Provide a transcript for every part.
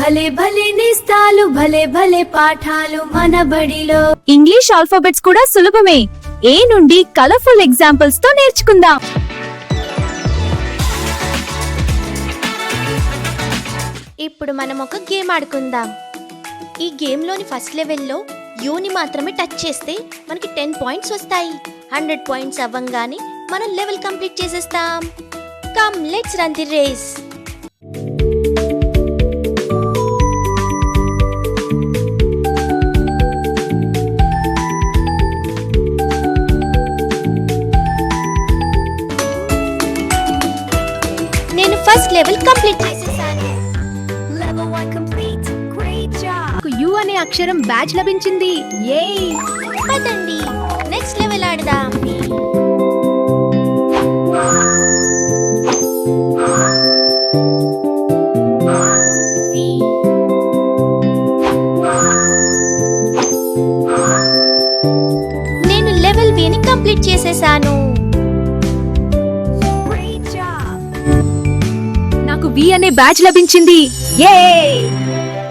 భలే భలే నేస్తాలు భలే భలే పాఠాలు మన బడిలో. ఇంగ్లీష్ ఆల్ఫాబెట్స్ కూడా సులభమే. ఏ నుండి కలర్ఫుల్ ఎగ్జాంపుల్స్ తో నేర్చుకుందాం. ఇప్పుడు మనం ఒక గేమ్ ఆడుకుందాం. ఈ గేమ్ లోని ఫస్ట్ లెవెల్లో యూని మాత్రమే టచ్ చేస్తే మనకి 10 పాయింట్స్ వస్తాయి. 100 పాయింట్స్ అవ్వంగానే మనం లెవెల్ కంప్లీట్ చేసేస్తాం. Come let's run the race. నేను ఫస్ట్ లెవెల్ కంప్లీట్ చేసేసాను. Level 1 complete. Great job. U అనే అక్షరం బ్యాచ్ లభించింది. యే! పదండి నెక్స్ట్ లెవెల్ ఆడదాం. నేను లెవెల్ బి ని కంప్లీట్ చేసేసాను. Great job. నాకు వి అనే బ్యాచ్ లభించింది. యే!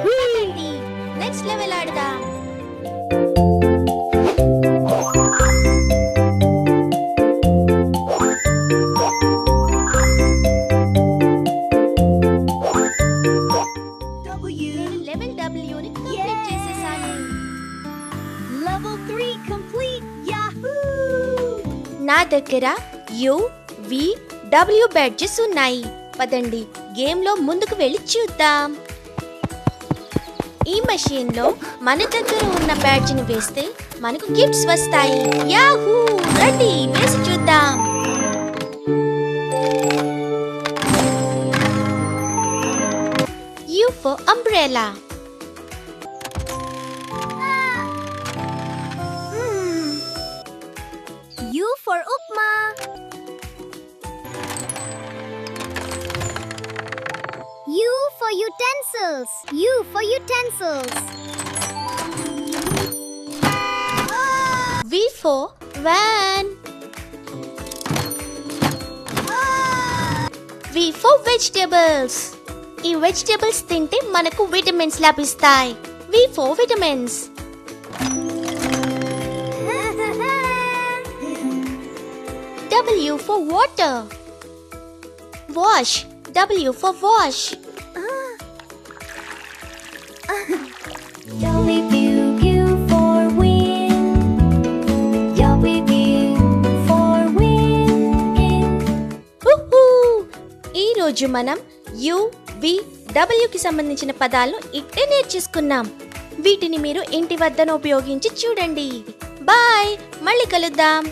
పదండి నెక్స్ట్ లెవెల్ ఆడదాం. నేను లెవెల్ డబ్ల్యూ ని కంప్లీట్ చేసేసాను. Level 3 complete. Yahoo! నా దగ్గర యు వి డబ్ల్యూ బ్యాడ్జెస్ ఉన్నాయి. పదండి గేమ్ లో ముందుకు వెళ్ళి చూద్దాం. ఈ మెషిన్ లో మన దగ్గర ఉన్న బ్యాడ్జ్ ని వేస్తే మనకు గిఫ్ట్స్ వస్తాయి. యాహూ! రండి వేసి చూద్దాం. U for umbrella. U for Upma. U for utensils. U for utensils. V for van. V for vegetables. ఈ వెజిటబుల్స్ తింటే మనకు విటమిన్స్ లభిస్తాయి. V for vitamins. W for water. Wash. W for wash. W for wind. W for wind. ఈ రోజు మనం U, V, W కి సంబంధించిన పదాలను ఇట్టే నేర్చేసుకున్నాం. వీటిని మీరు ఇంటి వద్దన ఉపయోగించి చూడండి. బాయ్, మళ్ళీ కలుద్దాం.